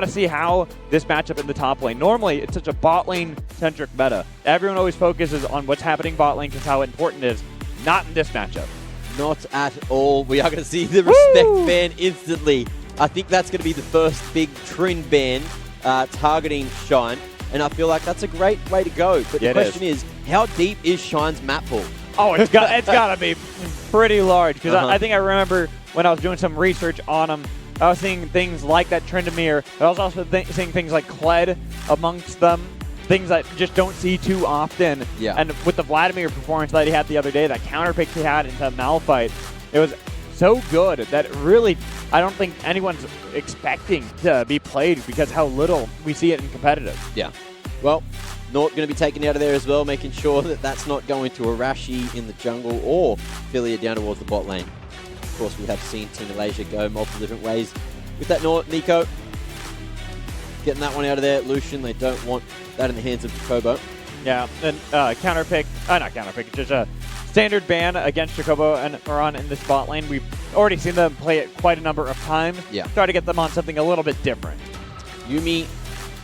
to see how this matchup in the top lane. Normally, it's such a bot lane-centric meta. Everyone always focuses on what's happening bot lane because how important it is. Not in this matchup. Not at all. We are going to see the respect ban instantly. I think that's going to be the first big trend ban targeting Shine, and I feel like that's a great way to go. But the question is, how deep is Shine's map pool? Oh, it's got to be pretty large because I think I remember when I was doing some research on him, I was seeing things like that Trendamere. I was also seeing things like Kled amongst them, things that just don't see too often. Yeah. And with the Vladimir performance that he had the other day, that counter pick he had into Malphite, it was so good that really I don't think anyone's expecting to be played because how little we see it in competitive. Yeah. Well, Nort going to be taken out of there as well, making sure that that's not going to Arashi in the jungle or Philia down towards the bot lane. Of course, we have seen Team Malaysia go multiple different ways with that Nort. Nico getting that one out of there. Lucian, they don't want that in the hands of Jacobo. Yeah, and counter pick, not counter pick, just a standard ban against Jacobo and Maran in this bot lane. We've already seen them play it quite a number of times. Yeah. Try to get them on something a little bit different. Yuumi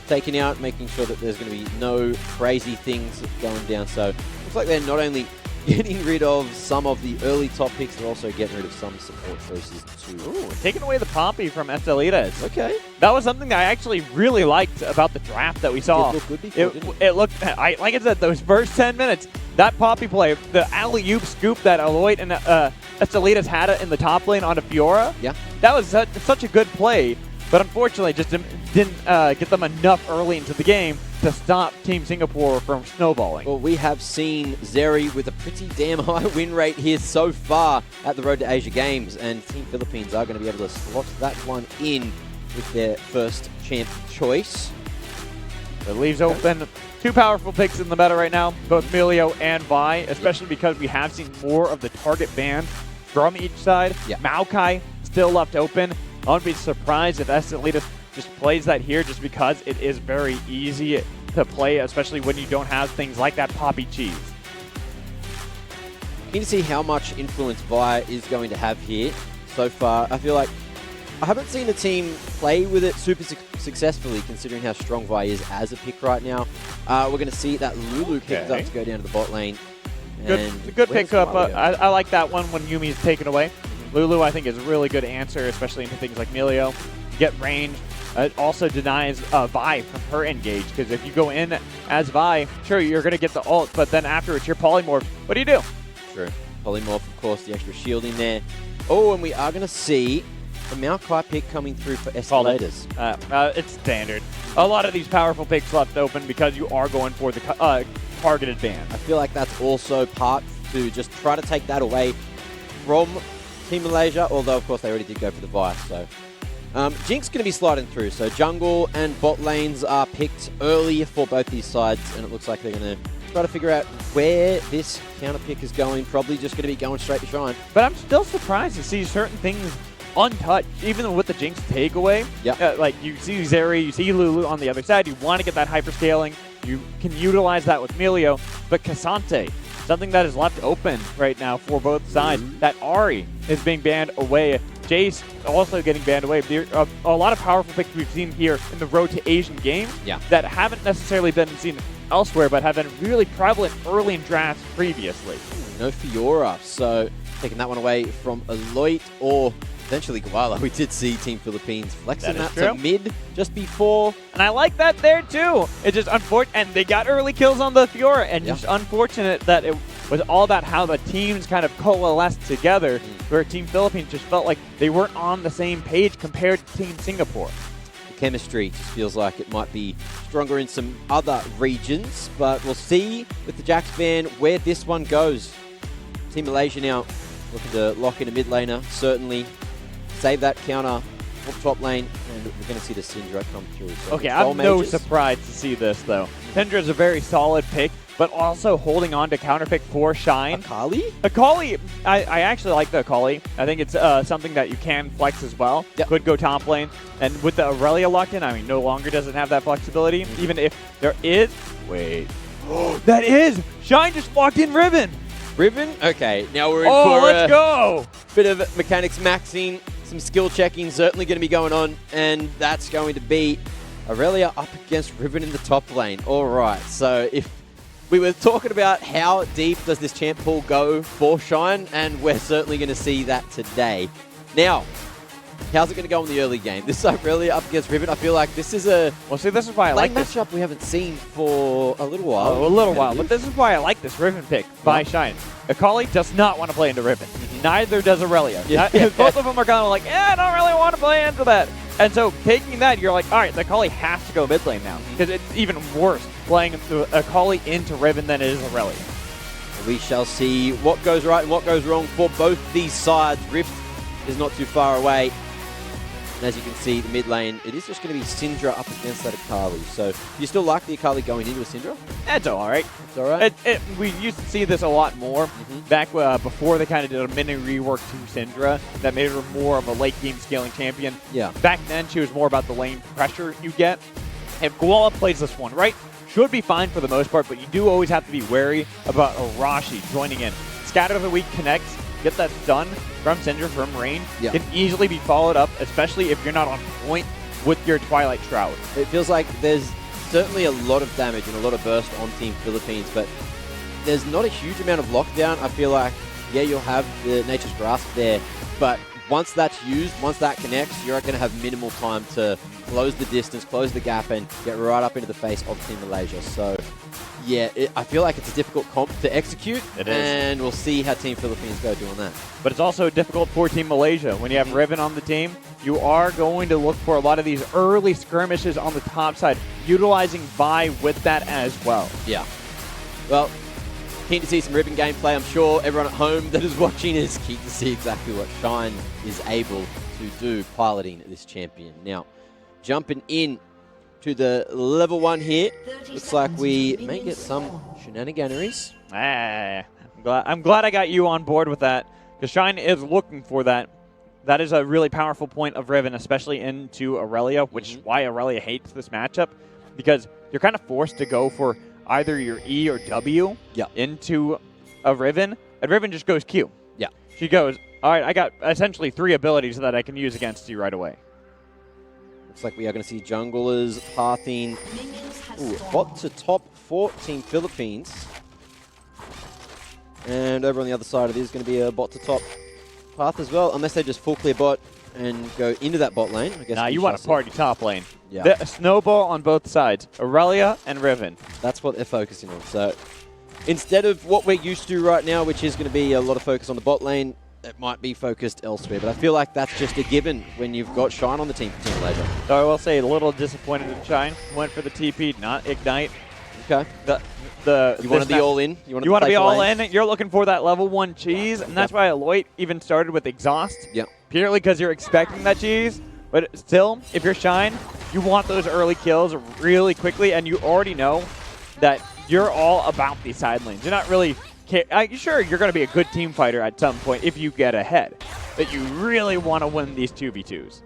taken out, making sure that there's going to be no crazy things going down. So looks like they're not only getting rid of some of the early top picks, they're also getting rid of some support choices too. Ooh, taking away the Poppy from Estelitas. Okay. That was something that I actually really liked about the draft that we saw. It looked good before, didn't it? It looked, like I said, those first 10 minutes, that Poppy play, the alley-oop scoop that Aloy and Estelitas had it in the top lane onto Fiora, yeah, that was such a good play. But unfortunately, just didn't get them enough early into the game to stop Team Singapore from snowballing. Well, we have seen Zeri with a pretty damn high win rate here so far at the Road to Asia Games, and Team Philippines are going to be able to slot that one in with their first champ choice. It leaves open two powerful picks in the meta right now, both Milio and Vi, especially because we have seen more of the target ban from each side. Yeah. Maokai still left open. I wouldn't be surprised if Estelitas just plays that here just because it is very easy to play, especially when you don't have things like that Poppy cheese. Keen to see how much influence Vi is going to have here so far. I feel like I haven't seen the team play with it super successfully, considering how strong Vi is as a pick right now. We're going to see that Lulu picked up to go down to the bot lane. Good pickup. I like that one when Yuumi is taken away. Lulu, I think, is a really good answer, especially into things like Milio. You get range. It also denies Vi from her engage, because if you go in as Vi, sure, you're going to get the ult, but then afterwards, you're polymorph. What do you do? True. Polymorph, of course, the extra shielding there. Oh, and we are going to see the Maokai pick coming through for Escalators. It's standard. A lot of these powerful picks left open because you are going for the targeted ban. I feel like that's also part to just try to take that away from Team Malaysia, although, of course, they already did go for the Vice. So Jinx going to be sliding through. So jungle and bot lanes are picked early for both these sides, and it looks like they're going to try to figure out where this counter pick is going. Probably just going to be going straight to Shine. But I'm still surprised to see certain things untouched, even with the Jinx takeaway. Yeah. Like, you see Zeri, you see Lulu on the other side. You want to get that hyperscaling. You can utilize that with Milio. But Cassante, something that is left open right now for both sides, that Ahri is being banned away. Jace also getting banned away. There are a lot of powerful picks we've seen here in the Road to Asian games that haven't necessarily been seen elsewhere, but have been really prevalent early in drafts previously. No Fiora, so taking that one away from Aloy or eventually Gawala. We did see Team Philippines flexing that to mid just before. And I like that there too. It's just unfortunate, and they got early kills on the Fiora, and just unfortunate that it was all about how the teams kind of coalesced together, where Team Philippines just felt like they weren't on the same page compared to Team Singapore. The chemistry just feels like it might be stronger in some other regions, but we'll see with the Jax ban where this one goes. Team Malaysia now looking to lock in a mid laner, certainly save that counter for top lane, and we're going to see the Syndra come through. So okay, I'm no surprised to see this, though. Syndra is a very solid pick, but also holding on to counter pick for Shine. Akali? Akali, I actually like the Akali. I think it's something that you can flex as well. Yep. Could go top lane. And with the Aurelia locked in, I mean, no longer doesn't have that flexibility. Even if there is... Wait. That is! Shine just locked in Riven! Riven? Okay, now we're in for let's go! Bit of mechanics maxing some skill checking certainly going to be going on, and that's going to be Aurelia up against Riven in the top lane. All right, so if we were talking about how deep does this champ pool go for Shine, and we're certainly going to see that today. Now, how's it going to go in the early game? This is Aurelia up against Riven. I feel like this is a well, see, this is why I like this matchup we haven't seen for a little while. Oh, a little while, but this is why I like this Riven pick by Shine. Akali does not want to play into Riven. Neither does Aurelia. Yeah. Both of them are kind of like, I don't really want to play into that. And so taking that, you're like, all right, the Akali has to go mid lane now, because it's even worse playing Akali into Riven than it is Aurelia. We shall see what goes right and what goes wrong for both these sides. Rift is not too far away. And as you can see, the mid lane, it is just going to be Syndra up against that Akali. So, do you still like the Akali going into a Syndra? That's all right. It's all right. We used to see this a lot more back before they kind of did a mini rework to Syndra that made her more of a late game scaling champion. Yeah. Back then, she was more about the lane pressure you get. If Guala plays this one right, should be fine for the most part, but you do always have to be wary about Arashi joining in. Scatter of the Weak connects, get that stun from Syndra from range, can easily be followed up, especially if you're not on point with your Twilight Shroud. It feels like there's certainly a lot of damage and a lot of burst on Team Philippines, but there's not a huge amount of lockdown. I feel like, yeah, you'll have the Nature's Grasp there, but once that's used, once that connects, you're going to have minimal time to close the distance, close the gap, and get right up into the face of Team Malaysia. So, yeah, I feel like it's a difficult comp to execute. It is. And we'll see how Team Philippines go doing that. But it's also difficult for Team Malaysia. When you have Riven on the team, you are going to look for a lot of these early skirmishes on the top side, utilizing Vi with that as well. Yeah. Well, keen to see some Riven gameplay. I'm sure everyone at home that is watching is keen to see exactly what Shine is able to do piloting this champion. Now, jumping in to the level 1 here. Looks like we may get some shenaniganeries. I'm glad I got you on board with that, because Shine is looking for that. That is a really powerful point of Riven, especially into Aurelia, which is why Aurelia hates this matchup, because you're kind of forced to go for either your E or W into a Riven, and Riven just goes Q. Yeah. She goes, all right, I got essentially 3 abilities that I can use against you right away. Looks like we are going to see junglers pathing bot to top for Team Philippines. And over on the other side, it is going to be a bot to top path as well, unless they just full clear bot and go into that bot lane. I guess nah, you want to party top lane. Yeah. A snowball on both sides, Aurelia and Riven. That's what they're focusing on. So instead of what we're used to right now, which is going to be a lot of focus on the bot lane, it might be focused elsewhere. But I feel like that's just a given when you've got Shine on the team for Team Malaysia. So I will say a little disappointed in Shine. Went for the TP, not Ignite. Okay. You want to be all in? You want to be all in? You're looking for that level 1 cheese, and that's why Aloy even started with Exhaust. Yeah. Purely because you're expecting that cheese. But still, if you're Shine, you want those early kills really quickly, and you already know that you're all about these side lanes. You're not really... Sure, you're going to be a good team fighter at some point if you get ahead, but you really want to win these 2v2s.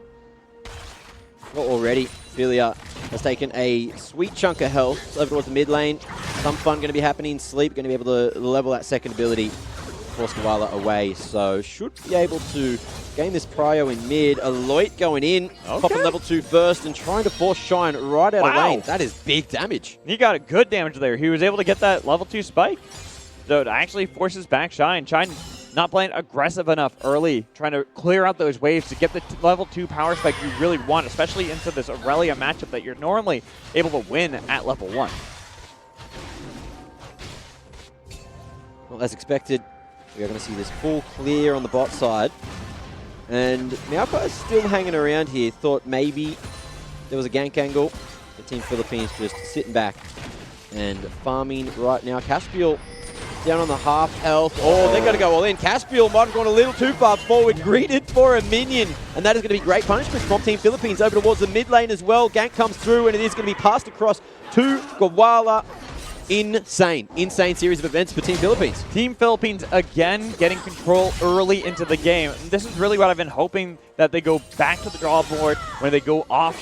Well, already, Philia has taken a sweet chunk of health over towards the mid lane. Some fun going to be happening. Sleep going to be able to level that second ability, force Koala away. So should be able to gain this prio in mid. Aloy going in, popping level 2 first and trying to force Shine right out of lane. That is big damage. He got a good damage there. He was able to get that level 2 spike. So it actually forces back Shine. Shine not playing aggressive enough early, trying to clear out those waves to get the level 2 power spike you really want, especially into this Aurelia matchup that you're normally able to win at level 1. Well, as expected, we are going to see this full clear on the bot side. And Meowko is still hanging around here. Thought maybe there was a gank angle. The Team Philippines just sitting back and farming right now. Caspiel down on the half health. Oh, they're going to go all in. Caspiel might have gone a little too far forward. Greeted for a minion. And that is going to be great punishment from Team Philippines over towards the mid lane as well. Gank comes through and it is going to be passed across to Koala. Insane series of events for Team Philippines. Team Philippines again getting control early into the game. And this is really what I've been hoping, that they go back to the draw board when they go off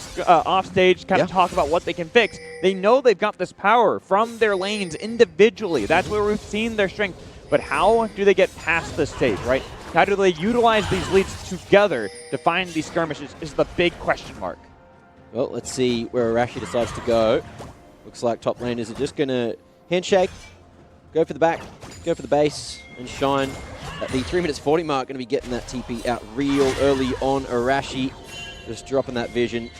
stage, kind of talk about what they can fix. They know they've got this power from their lanes individually. That's where we've seen their strength. But how do they get past this stage, right? How do they utilize these leads together to find these skirmishes is the big question mark. Well, let's see where Arashi decides to go. Looks like top laners are just going to handshake, go for the back, go for the base, and Shine at the 3 minutes 40 mark, going to be getting that TP out real early on. Arashi just dropping that vision,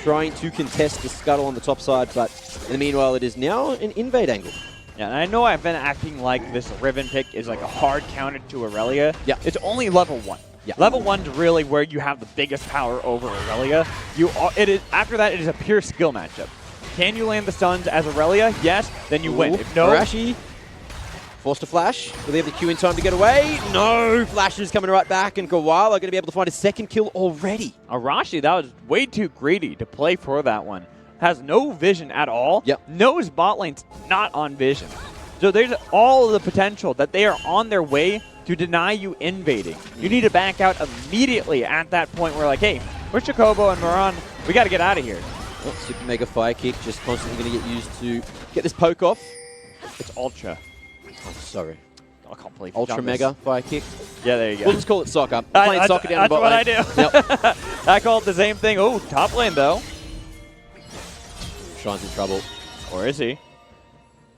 trying to contest the scuttle on the top side, but in the meanwhile, it is now an invade angle. Yeah, and I know I've been acting like this Riven pick is like a hard counter to Aurelia. Yeah. It's only level 1. Yeah. Level 1's really where you have the biggest power over Aurelia. After that, it is a pure skill matchup. Can you land the stuns as Aurelia? Yes, then you win. If no, Arashi forced to flash. Will they have the Q in time to get away? No! Flash is coming right back, and Gawala going to be able to find his second kill already. Arashi, that was way too greedy to play for that one. Has no vision at all. Yep. Knows bot lane's not on vision. So there's all of the potential that they are on their way to deny you invading. You need to back out immediately at that point where like, hey, where's Chocobo and Moran? We got to get out of here. Oh, super mega fire kick, just constantly going to get used to get this poke off. It's Ultra. Oh, sorry. I can't believe Ultra mega fire kick. Yeah, there you go. We'll just call it soccer. Playing soccer down the bot lane. That's what I do. Yep. I call it the same thing. Oh, top lane though. Shine's in trouble. Or is he?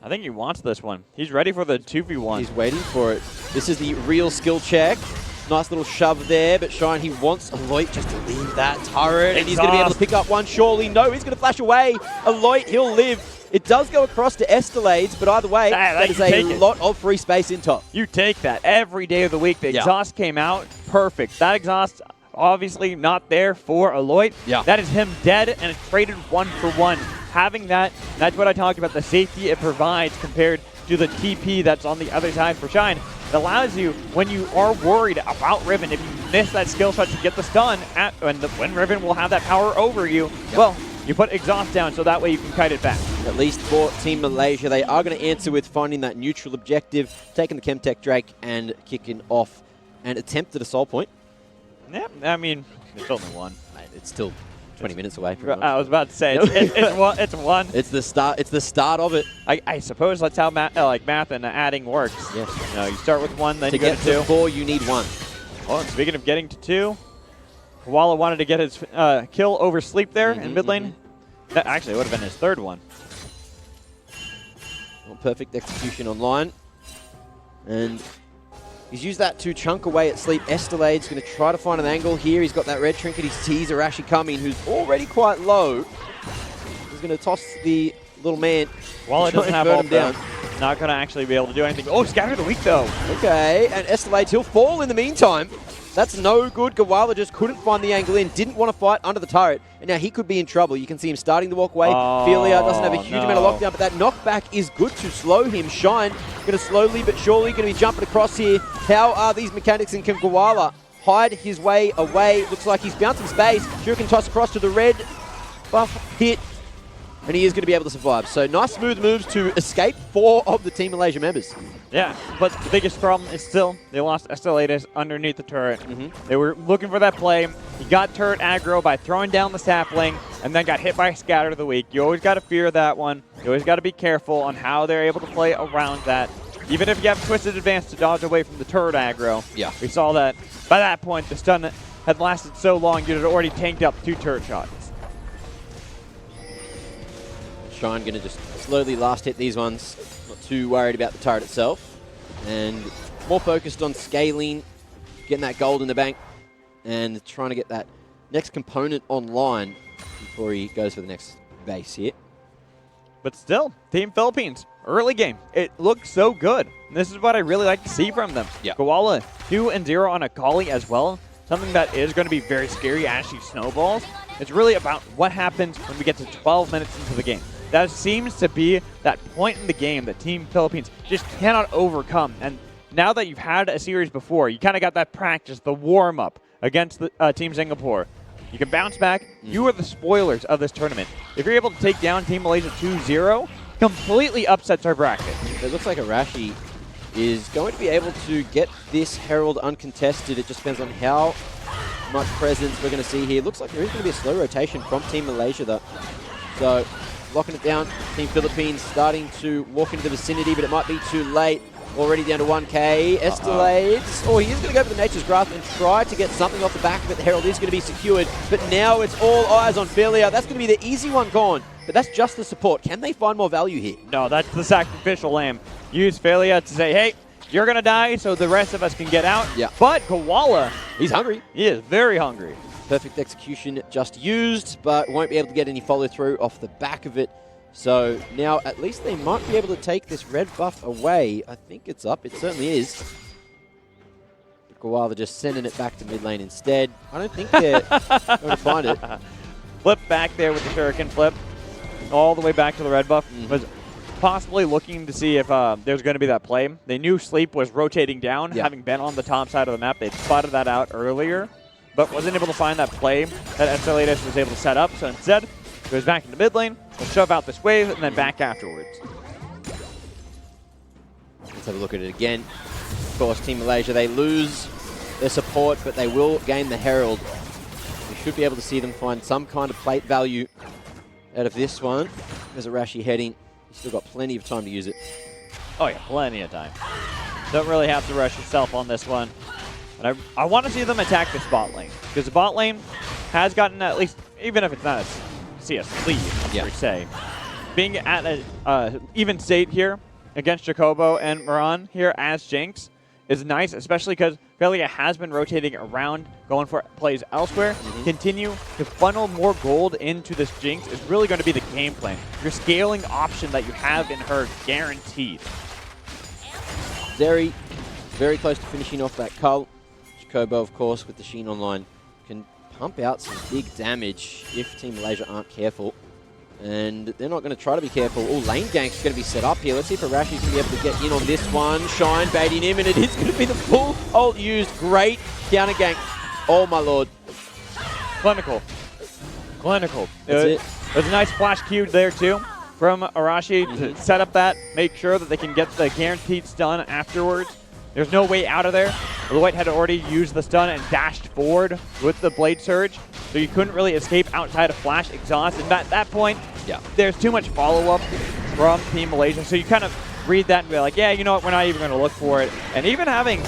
I think he wants this one. He's ready for the 2v1. He's waiting for it. This is the real skill check. Nice little shove there, but Shine, he wants Aloy just to leave that turret, and he's going to be able to pick up one, surely. No, he's going to flash away. Aloy, he'll live. It does go across to Estelades, but either way, that is a lot of free space in top. You take that every day of the week. The exhaust came out. Perfect. That exhaust, obviously not there for Aloy. Yeah. That is him dead, and it's traded 1-for-1. Having that, that's what I talked about, the safety it provides compared to the TP that's on the other side for Shine. It allows you, when you are worried about Riven, if you miss that skill shot to get the stun, when Riven will have that power over you, well, you put exhaust down so that way you can kite it back. At least for Team Malaysia, they are going to answer with finding that neutral objective, taking the Chemtech Drake and kicking off an attempt at a soul point. Yeah, I mean, it's only one. It's still 20 minutes away. I was about to say, it's one. It's the start. It's the start of it. I suppose that's how math and adding works. Yes. No, you start with one, then to you go get to 2. 4, you need 1. Well, speaking of getting to 2, Koala wanted to get his kill over Sleep there in mid lane. That actually would have been his 3rd one. Well, perfect execution online. And he's used that to chunk away at Sleep. Estelade's going to try to find an angle here. He's got that red trinket. He sees Arashi coming, who's already quite low. He's going to toss the little man. Well, it doesn't have ult down. Not going to actually be able to do anything. Oh, Scatter the Weak, though. Okay, and Estelades, he'll fall in the meantime. That's no good. Gawala just couldn't find the angle in, didn't want to fight under the turret, and now he could be in trouble. You can see him starting to walk away. Felia doesn't have a huge amount of lockdown, but that knockback is good to slow him. Shine going to slowly but surely going to be jumping across here. How are these mechanics, and can Gawala hide his way away? Looks like he's bouncing space. Shuriken toss across to the red buff hit, and he is going to be able to survive. So nice smooth moves to escape 4 of the Team Malaysia members. Yeah, but the biggest problem is still they lost Estelades underneath the turret. They were looking for that play. He got turret aggro by throwing down the sapling and then got hit by Scatter of the Weak. You always got to fear that one. You always got to be careful on how they're able to play around that. Even if you have Twisted Advance to dodge away from the turret aggro. Yeah. We saw that by that point the stun had lasted so long you had already tanked up 2 turret shots. Shine going to just slowly last hit these ones. Not too worried about the turret itself. And more focused on scaling, getting that gold in the bank, and trying to get that next component online before he goes for the next base here. But still, Team Philippines, early game. It looks so good. And this is what I really like to see from them. Yeah. Koala 2-0 on Akali as well. Something that is going to be very scary as she snowballs. It's really about what happens when we get to 12 minutes into the game. That seems to be that point in the game that Team Philippines just cannot overcome. And now that you've had a series before, you kind of got that practice, the warm-up against the Team Singapore. You can bounce back. You are the spoilers of this tournament. If you're able to take down Team Malaysia 2-0, completely upsets our bracket. It looks like Arashi is going to be able to get this Herald uncontested. It just depends on how much presence we're going to see here. Looks like there is going to be a slow rotation from Team Malaysia, though. So locking it down. Team Philippines starting to walk into the vicinity, but it might be too late. Already down to 1k. Escalades. Oh, he is going to go for the Nature's Grasp and try to get something off the back of it. The Herald is going to be secured, but now it's all eyes on Philia. That's going to be the easy one gone, but that's just the support. Can they find more value here? No, that's the sacrificial lamb. Use Philia to say, hey, you're going to die so the rest of us can get out. Yeah. But Koala, he's hungry. He is very hungry. Perfect execution just used, but won't be able to get any follow-through off the back of it. So now at least they might be able to take this red buff away. I think it's up. It certainly is. But Koala just sending it back to mid lane instead. I don't think they're going to find it. Flip back there with the Shuriken flip. All the way back to the red buff. Was possibly looking to see if there's going to be that play. They knew Sleep was rotating down, having been on the top side of the map. They'd spotted that out earlier, but wasn't able to find that play that Escalatus was able to set up. So instead, goes back into mid lane, will shove out this wave, and then back afterwards. Let's have a look at it again. Of course, Team Malaysia, they lose their support, but they will gain the Herald. We should be able to see them find some kind of plate value out of this one. There's a Rashi heading. He's still got plenty of time to use it. Oh yeah, plenty of time. Don't really have to rush yourself on this one. And I want to see them attack the bot lane, because the bot lane has gotten, at least, even if it's not a CS lead, per se, being at an even state here against Jacobo and Moran here as Jinx is nice, especially because Philia has been rotating around, going for plays elsewhere. Continue to funnel more gold into this Jinx is really going to be the game plan. Your scaling option that you have in her guaranteed. Very, very close to finishing off that cull. Jacobo, of course, with the Sheen Online, can pump out some big damage if Team Malaysia aren't careful. And they're not going to try to be careful. Oh, lane gank's going to be set up here. Let's see if Arashi's going to be able to get in on this one. Shine baiting him, and it is going to be the full ult used. Great counter gank. Oh, my lord. Clinical. Clinical. That's it. There's a nice flash cue there, too, from Arashi to set up that, make sure that they can get the guaranteed stun afterwards. There's no way out of there. The White had already used the stun and dashed forward with the Blade Surge, so you couldn't really escape outside of Flash Exhaust. And at that point, there's too much follow-up from Team Malaysia, so you kind of read that and be like, yeah, you know what, we're not even going to look for it. And even having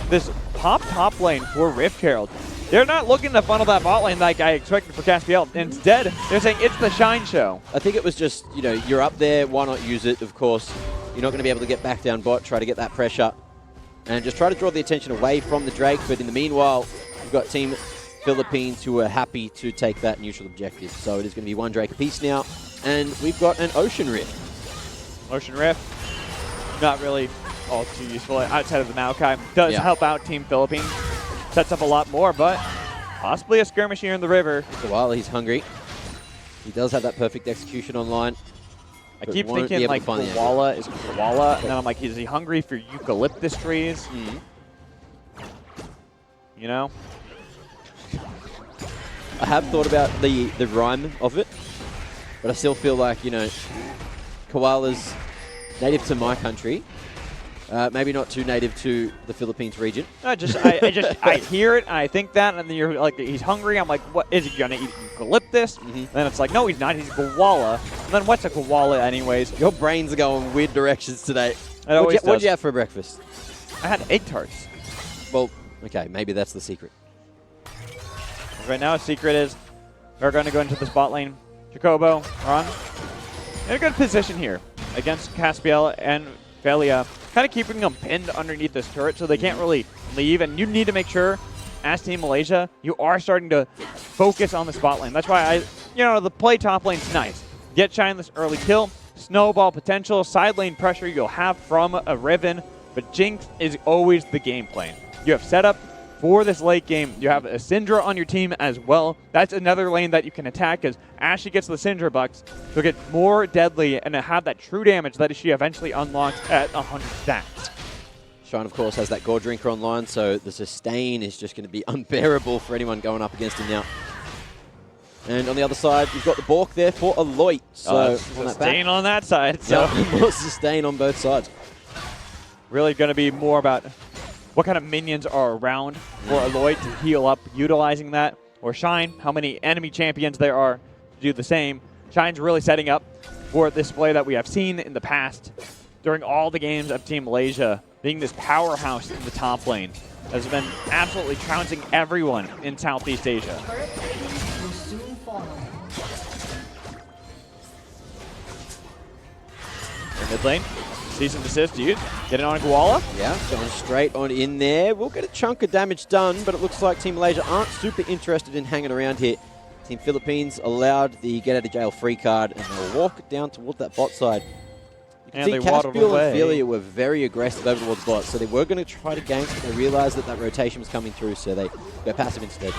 this top lane for Rift Herald, they're not looking to funnel that bot lane like I expected for Caspiel. Instead, they're saying it's the Shine Show. I think it was just, you know, you're up there, why not use it? Of course, you're not going to be able to get back down bot, try to get that pressure. And just try to draw the attention away from the Drake. But in the meanwhile, we've got Team Philippines who are happy to take that neutral objective. So it is going to be one Drake apiece now. And we've got an Ocean Rift. Ocean Rift, not really all too useful outside of the Maokai. Does help out Team Philippines. Sets up a lot more, but possibly a skirmish here in the river. For a while, he's hungry. He does have that perfect execution online. I keep thinking, like, Koala is Koala, and then I'm like, is he hungry for eucalyptus trees? You know? I have thought about the rhyme of it, but I still feel like, you know, Koala's native to my country. Maybe not too native to the Philippines region. I hear it, and I think that, and then you're like, he's hungry. I'm like, what, is he going to eat eucalyptus? And then it's like, no, he's not. He's a koala. And then what's a koala anyways? Your brains are going weird directions today. What did you have for breakfast? I had egg tarts. Well, okay, maybe that's the secret. Right now, the secret is we're going to go into the spot lane. Jacobo, Ron, in a good position here against Caspiel and Philia. Kind of keeping them pinned underneath this turret so they can't really leave. And you need to make sure, as Team Malaysia, you are starting to focus on the spot lane. That's why the play top lane's nice. Get Shine this early kill, snowball potential, side lane pressure you'll have from a Riven, but Jinx is always the game plan. You have setup for this late game. You have a Syndra on your team as well. That's another lane that you can attack, because as she gets the Syndra bucks, she'll get more deadly and have that true damage that she eventually unlocks at 100 stacks. Shine, of course, has that Gore Drinker online, so the sustain is just going to be unbearable for anyone going up against him now. And on the other side, you've got the Bork there for Aloy. So sustain on that side. So more sustain on both sides. Really going to be more about what kind of minions are around for Aloy to heal up, utilizing that. Or Shine, how many enemy champions there are to do the same. Shine's really setting up for this play that we have seen in the past. during all the games of Team Malaysia, being this powerhouse in the top lane, has been absolutely trouncing everyone in Southeast Asia. In mid lane, cease and desist, dude. Get it on Koala. Yeah, going straight on in there. We'll get a chunk of damage done, but it looks like Team Malaysia aren't super interested in hanging around here. Team Philippines allowed the get out of jail free card, and they'll walk down towards that bot side. You can see Caspiel and Philia were very aggressive over towards bot, so they were going to try to gank, but they realized that that rotation was coming through, so they go passive instead.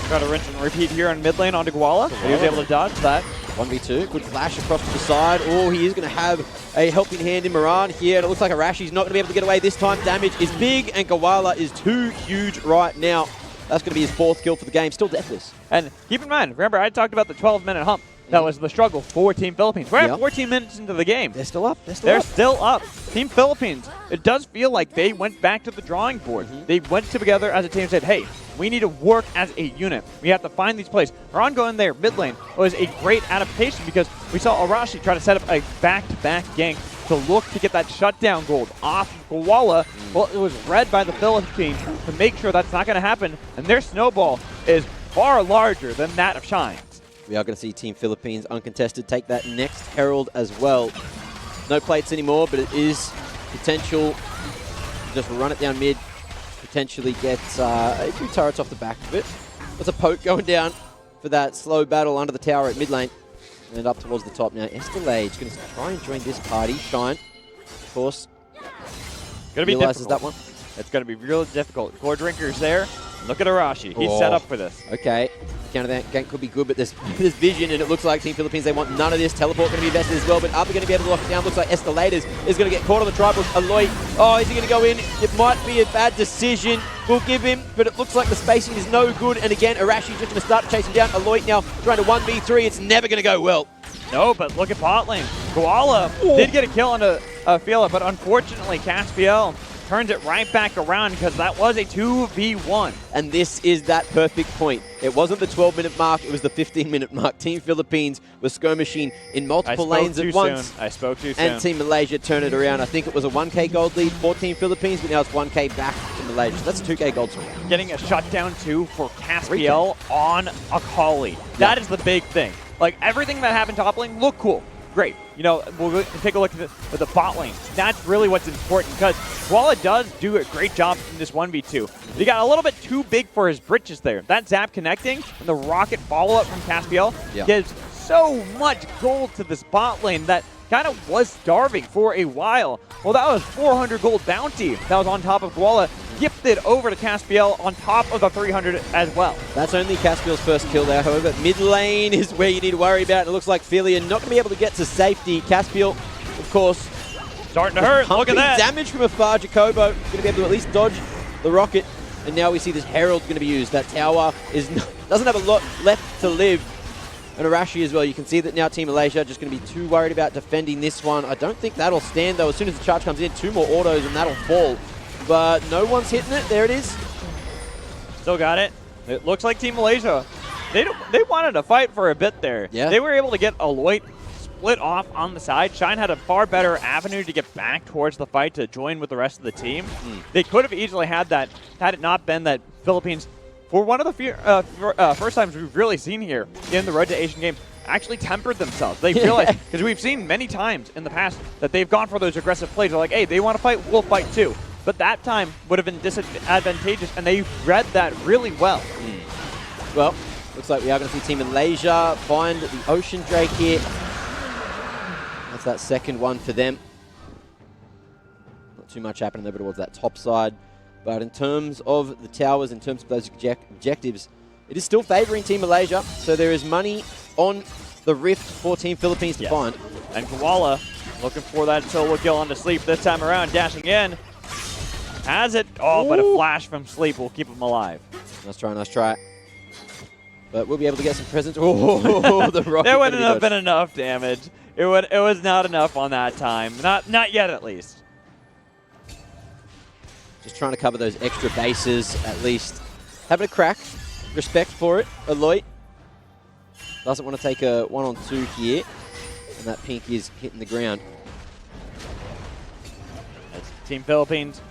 Got a rinse and repeat here on mid lane onto Koala. He was able to dodge that. 1v2, good flash across to the side. Oh, he is going to have a helping hand in Moran here. And it looks like Arashi's not going to be able to get away this time. Damage is big, and Koala is too huge right now. That's going to be his 4th kill for the game. Still deathless. And keep in mind, remember I talked about the 12-minute hump. That was the struggle for Team Philippines. We're at 14 minutes into the game. They're still up. They're still up. Team Philippines, it does feel like they went back to the drawing board. They went together as a team and said, hey, we need to work as a unit. We have to find these plays. Moran going there, mid lane, was a great adaptation because we saw Arashi try to set up a back-to-back gank to look to get that shutdown gold off of Koala. Well, it was read by the Philippines to make sure that's not going to happen, and their snowball is far larger than that of Shine's. We are going to see Team Philippines uncontested take that next Herald as well. No plates anymore, but it is potential. Just run it down mid, potentially get a few turrets off the back of it. There's a poke going down for that slow battle under the tower at mid lane. And up towards the top now. Estelage going to try and join this party. Shine, of course. Gonna be difficult. That one. It's going to be real difficult. Core Drinker's there. Look at Arashi. He's set up for this. Okay. Counter that gank could be good, but there's this vision, and it looks like Team Philippines, they want none of this. Teleport going to be invested as well, but are they going to be able to lock it down? Looks like Estelators is going to get caught on the tribals. Aloy, oh, is he going to go in? It might be a bad decision. We'll give him, but it looks like the spacing is no good. And again, Arashi just going to start to chase him down. Aloy now trying to 1v3. It's never going to go well. No, but look at bot lane. Koala did get a kill on Fila, but unfortunately, Caspiel turns it right back around because that was a 2v1. And this is that perfect point. It wasn't the 12-minute mark, it was the 15-minute mark. Team Philippines was skirmishing in multiple lanes at once. I spoke too soon. And Team Malaysia turned it around. I think it was a 1k gold lead for Team Philippines, but now it's 1k back to Malaysia. So that's a 2k gold swing. Getting a shutdown 2 for Caspiel on Akali. That is the big thing. Like, everything that happened top lane looked cool. Great. You know, we'll take a look at the bot lane. That's really what's important because Koala does do a great job in this 1v2. He got a little bit too big for his britches there. That zap connecting and the rocket follow-up from Caspiel gives so much gold to this bot lane that kind of was starving for a while. Well, that was 400 gold bounty that was on top of Koala, gifted over to Caspiel on top of the 300 as well. That's only Caspiel's first kill there, however. Mid lane is where you need to worry about. It looks like Philia not going to be able to get to safety. Caspiel, of course, starting to hurt. Look at that. Damage from afar. Jacobo going to be able to at least dodge the rocket. And now we see this Herald going to be used. That tower doesn't have a lot left to live. And Arashi as well. You can see that now Team Malaysia just going to be too worried about defending this one. I don't think that'll stand, though. As soon as the charge comes in, 2 more autos and that'll fall. But no one's hitting it. There it is. Still got it. It looks like Team Malaysia, they wanted to fight for a bit there. Yeah. They were able to get Aloy split off on the side. Shine had a far better avenue to get back towards the fight to join with the rest of the team. They could have easily had that had it not been that Philippines, for one of the first times we've really seen here in the Road to Asian Games, actually tempered themselves. They realized, because we've seen many times in the past that they've gone for those aggressive plays. They're like, hey, they want to fight, we'll fight too. But that time would have been disadvantageous, and they read that really well. Well, looks like we are going to see Team Malaysia find the Ocean Drake here. That's that second one for them. Not too much happening there towards that top side. But in terms of the towers, in terms of those objectives, it is still favouring Team Malaysia. So there is money on the rift for Team Philippines to find. And Koala looking for that solo kill onto Sleep this time around, dashing in. Has it. Oh, but a flash from Sleep will keep him alive. Nice try, nice try. But we'll be able to get some presents. Oh, the rocket. There wouldn't have been enough damage. It was not enough on that time. Not yet, at least. Just trying to cover those extra bases, at least. Having a crack. Respect for it. Aloy doesn't want to take a 1-on-2 here. And that pink is hitting the ground. Team Philippines,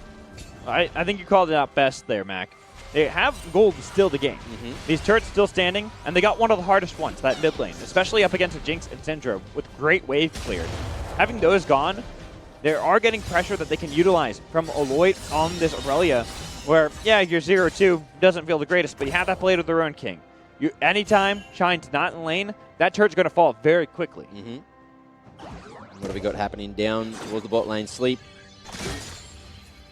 I think you called it out best there, Mac. They have gold still to gain. These turrets still standing, and they got one of the hardest ones, that mid lane, especially up against a Jinx and Syndra with great wave cleared. Having those gone, they are getting pressure that they can utilize from Aloy on this Aurelia, where, yeah, your 0-2 doesn't feel the greatest, but you have that Blade of the Ruin King. Anytime Shine's not in lane, that turret's going to fall very quickly. What have we got happening down towards the bot lane? Sleep.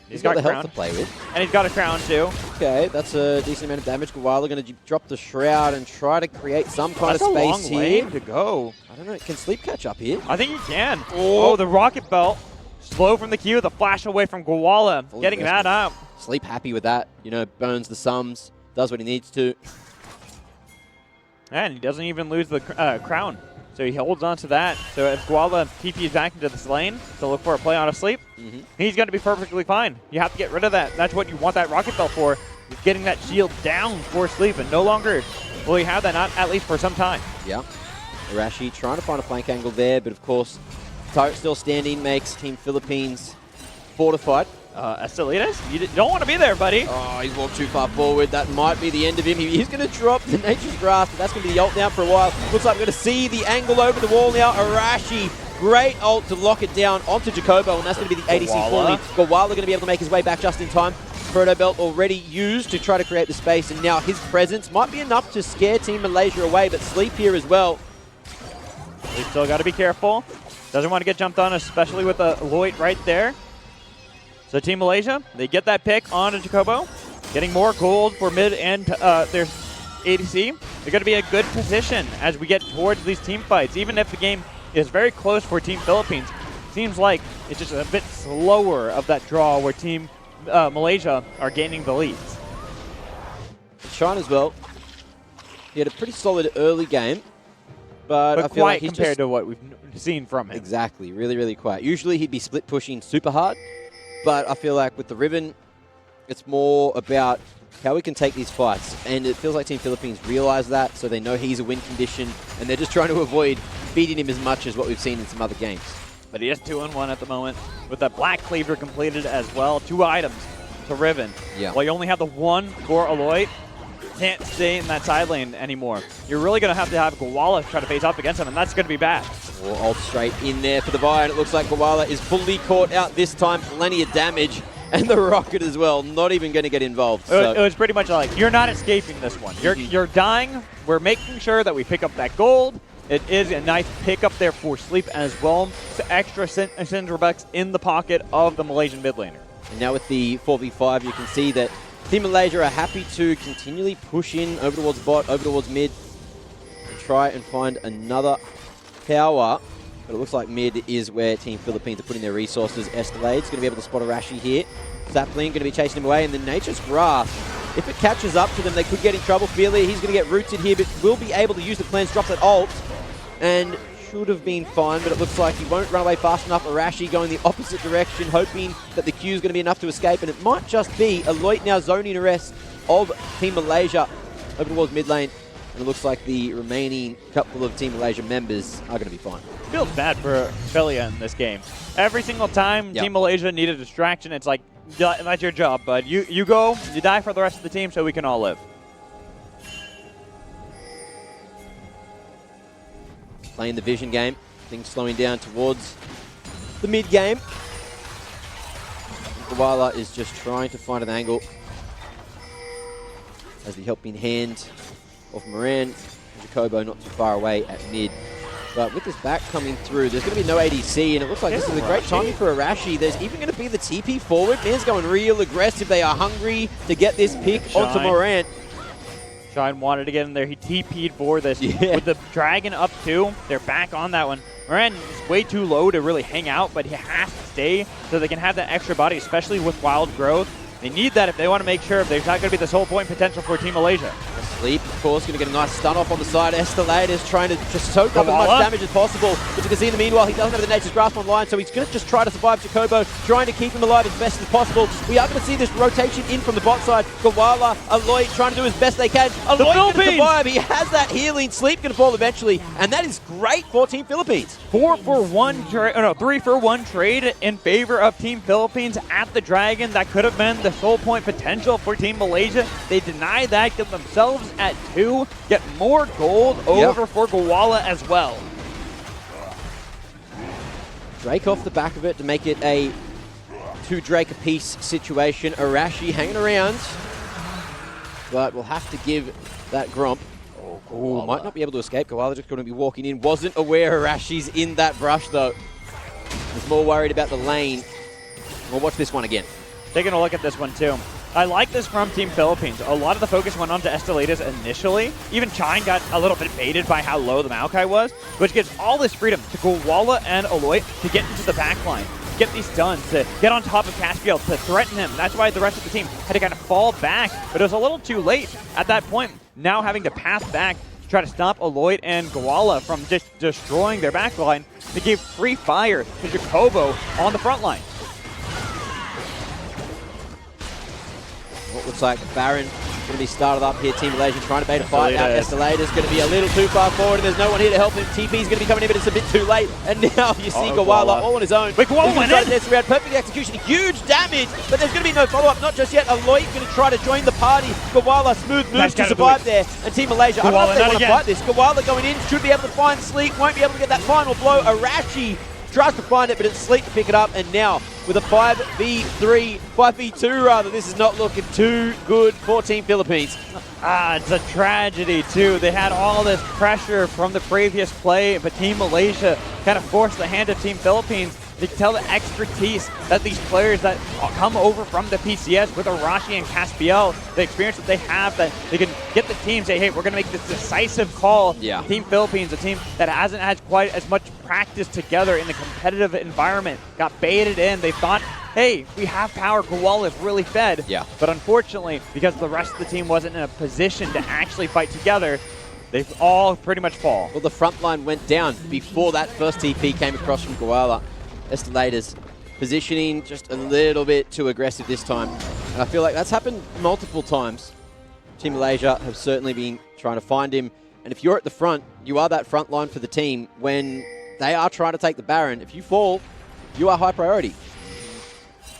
He's got the crown health to play with. And he's got a crown too. Okay, that's a decent amount of damage. Koala going to drop the Shroud and try to create some kind of space here. That's a long here. lane to go. I don't know. Can Sleep catch up here? I think he can. Oh, the Rocket Belt. Slow from the Q, the flash away from Koala. Getting that up. Sleep happy with that. You know, burns the sums, does what he needs to. And he doesn't even lose the crown. So he holds on to that. So if Koala TPs back into this lane to look for a play on a Sleep, he's going to be perfectly fine. You have to get rid of that. That's what you want that Rocket Belt for, is getting that shield down for Sleep. And no longer will he have that, not at least for some time. Yeah. Arashi trying to find a flank angle there, but of course, turret still standing makes Team Philippines fortified. Estelitas, you don't want to be there, buddy. Oh, he's walked too far forward. That might be the end of him. He's going to drop the Nature's Grasp, but that's going to be the ult now for a while. Looks like we're going to see the angle over the wall now. Arashi, great ult to lock it down onto Jacobo, and that's going to be the ADC falling. Koala going to be able to make his way back just in time. Proto Belt already used to try to create the space, and now his presence might be enough to scare Team Malaysia away, but Sleep here as well. We've still got to be careful. Doesn't want to get jumped on, especially with the Lloyd right there. So Team Malaysia, they get that pick onto Jacobo, getting more gold for mid and their ADC. They're going to be in a good position as we get towards these team fights. Even if the game is very close for Team Philippines, seems like it's just a bit slower of that draw where Team Malaysia are gaining the leads. Sean as well, he had a pretty solid early game, but I feel like he's compared to what we've seen from him. Exactly, really, really quiet. Usually he'd be split pushing super hard, but I feel like with the Riven, it's more about how we can take these fights. And it feels like Team Philippines realize that, so they know he's a win condition, and they're just trying to avoid feeding him as much as what we've seen in some other games. But he is 2-1 at the moment, with that Black Cleaver completed as well. 2 items to Riven. Yeah. While you only have the 1 for Aloy, can't stay in that side lane anymore. You're really going to have Koala try to face up against him, and that's going to be bad. Ult straight in there for the buy, and it looks like Koala is fully caught out this time. Plenty of damage, and the Rocket as well, not even going to get involved. So. It was pretty much like, you're not escaping this one. You're dying. We're making sure that we pick up that gold. It is a nice pickup there for Sleep as well. So extra Syndra bucks in the pocket of the Malaysian mid laner. And now with the 4v5, you can see that Team Malaysia are happy to continually push in over towards bot, over towards mid, and try and find another tower. But it looks like mid is where Team Philippines are putting their resources. Estelade's going to be able to spot Arashi here. Sapling going to be chasing him away, and the Nature's Grasp, if it catches up to them, they could get in trouble. Fearly, he's going to get rooted here, but will be able to use the cleanse, drop that ult, and should have been fine, but it looks like he won't run away fast enough. Arashi going the opposite direction, hoping that the Q is going to be enough to escape, and it might just be Aloy now zoning a rest of Team Malaysia over towards mid lane, and it looks like the remaining couple of Team Malaysia members are going to be fine. Feels bad for Philia in this game. Every single time Team Malaysia need a distraction, it's like, that's your job, bud. You go, you die for the rest of the team so we can all live. Playing the vision game, things slowing down towards the mid game. Koala is just trying to find an angle as the helping hand of Moran. Jacobo not too far away at mid. But with this back coming through, there's going to be no ADC, and it looks like this is a great timing for Arashi. There's even going to be the TP forward. Man's going real aggressive. They are hungry to get this pick onto Moran. Shine wanted to get in there. He TP'd for this. With the Dragon up 2, they're back on that one. Moran is way too low to really hang out, but he has to stay so they can have that extra body, especially with wild growth. They need that if they want to make sure there's not going to be this whole point potential for Team Malaysia. Sleep, of course, going to get a nice stun off on the side. Estelators trying to just soak up as much damage as possible. But you can see in the meanwhile, he doesn't have the Nature's Grasp online, so he's going to just try to survive Jacobo, trying to keep him alive as best as possible. We are going to see this rotation in from the bot side. Gawala, Aloy trying to do as best they can. Aloy going to survive. He has that healing. Sleep going to fall eventually, and that is great for Team Philippines. 3-for-1 trade in favor of Team Philippines at the Dragon. That could have been the sole point potential for Team Malaysia. They deny that, get themselves at 2, get more gold over for Gawala as well. Drake off the back of it to make it a 2 Drake apiece situation. Arashi hanging around, but we'll have to give that Gromp. Oh, might not be able to escape. Gawala just going to be walking in. Wasn't aware Arashi's in that brush though. Was more worried about the lane. We'll watch this one again. Taking a look at this one too. I like this from Team Philippines. A lot of the focus went on to Estelators initially. Even Chine got a little bit baited by how low the Maokai was, which gives all this freedom to Gawala and Aloy to get into the backline, get these stuns, to get on top of Caspiel, to threaten him. That's why the rest of the team had to kind of fall back, but it was a little too late at that point. Now having to pass back to try to stop Aloy and Gawala from just destroying their backline, they gave free fire to Jacobo on the front line. What looks like Baron going to be started up here. Team Malaysia trying to bait a fight out. Estelators going to be a little too far forward, and there's no one here to help him. TP's going to be coming in, but it's a bit too late. And now you see Gawala all on his own. Wait, Gawala went in? Around. Perfect execution, huge damage, but there's going to be no follow-up, not just yet. Aloy going to try to join the party. Gawala, smooth moves to survive there. And Team Malaysia, I don't know if they want to fight this. Gawala going in, should be able to find Sleep, won't be able to get that final blow. Arashi tries to find it, but it's Sleep to pick it up, and now with a 5v2 rather, this is not looking too good for Team Philippines. It's a tragedy too. They had all this pressure from the previous play, but Team Malaysia kind of forced the hand of Team Philippines. You can tell the expertise that these players that come over from the PCS with Arashi and Caspiel, the experience that they have, that they can get the team, say, hey, we're going to make this decisive call. Yeah. Team Philippines, a team that hasn't had quite as much practice together in the competitive environment, got baited in. They thought, hey, we have power. Gawala is really fed. Yeah. But unfortunately, because the rest of the team wasn't in a position to actually fight together, they've all pretty much fall. Well, the front line went down before that first TP came across from Gawala. Estelators positioning just a little bit too aggressive this time. And I feel like that's happened multiple times. Team Malaysia have certainly been trying to find him. And if you're at the front, you are that front line for the team. When they are trying to take the Baron, if you fall, you are high priority.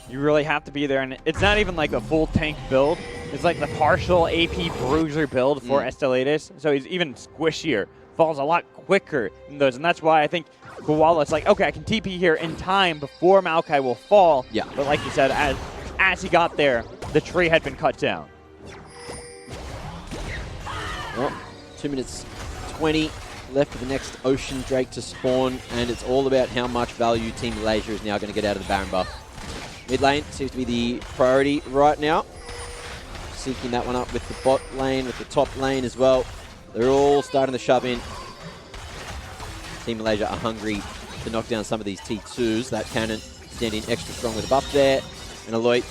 You really have to be there, and it's not even like a full tank build. It's like the partial AP bruiser build for Estelators, so he's even squishier, falls a lot quicker in those, and that's why I think Gawala, it's like, okay, I can TP here in time before Maokai will fall. Yeah. But like you said, as he got there, the tree had been cut down. Well, 2 minutes 20 left for the next Ocean Drake to spawn, and it's all about how much value Team Malaysia is now going to get out of the Baron buff. Mid lane seems to be the priority right now. Syncing that one up with the bot lane, with the top lane as well. They're all starting to shove in. Team Malaysia are hungry to knock down some of these T2s. That cannon standing extra strong with a buff there. And Aloy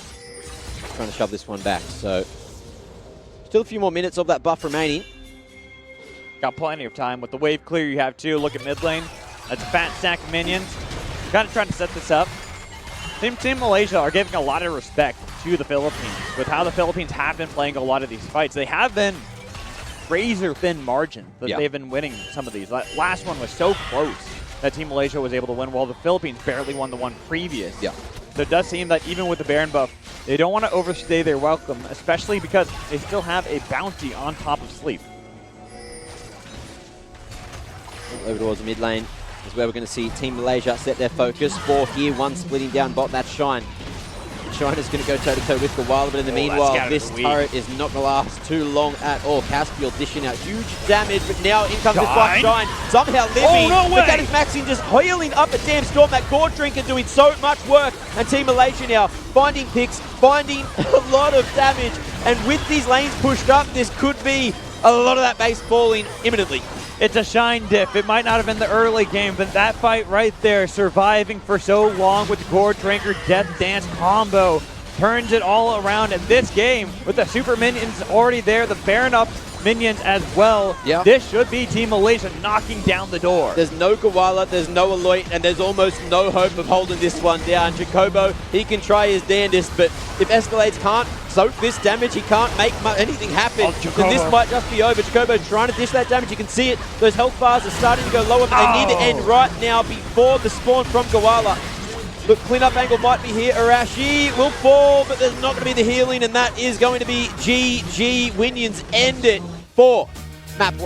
trying to shove this one back. So still a few more minutes of that buff remaining. Got plenty of time. With the wave clear you have too, look at mid lane. That's a fat stack of minions. Kind of trying to set this up. Team Malaysia are giving a lot of respect to the Philippines. With how the Philippines have been playing a lot of these fights, they have been razor thin margin that they've been winning some of these. That last one was so close that Team Malaysia was able to win, while the Philippines barely won the one previous. Yeah. So it does seem that even with the Baron buff, they don't want to overstay their welcome, especially because they still have a bounty on top of Sleep. Over towards the mid lane is where we're going to see Team Malaysia set their focus. 4 here, 1 splitting down bot. That's Shine. Shine is going to go toe-to-toe with Gawala, but in the meanwhile, this turret is not going to last too long at all. Caspiel dishing out huge damage, but now in comes this one. Shine somehow living. But that is Maxine just hoiling up a damn storm. That Gore Drinker doing so much work. And Team Malaysia now finding picks, finding a lot of damage. And with these lanes pushed up, this could be a lot of that base falling imminently. It's a Shine diff. It might not have been the early game, but that fight right there, surviving for so long with the Gore Drinker Death Dance combo, turns it all around in this game with the super minions already there, the Baron up, minions as well. Yeah. This should be Team Malaysia knocking down the door. There's no Gawala, there's no Aloy, and there's almost no hope of holding this one down. Jacobo, he can try his damnedest, but if Escalades can't soak this damage, he can't make anything happen, then this might just be over. Jacobo trying to dish that damage. You can see it. Those health bars are starting to go lower, but they need to end right now before the spawn from Gawala. Look, cleanup angle might be here. Arashi will fall, but there's not going to be the healing, and that is going to be GG. Winions end it for map 1.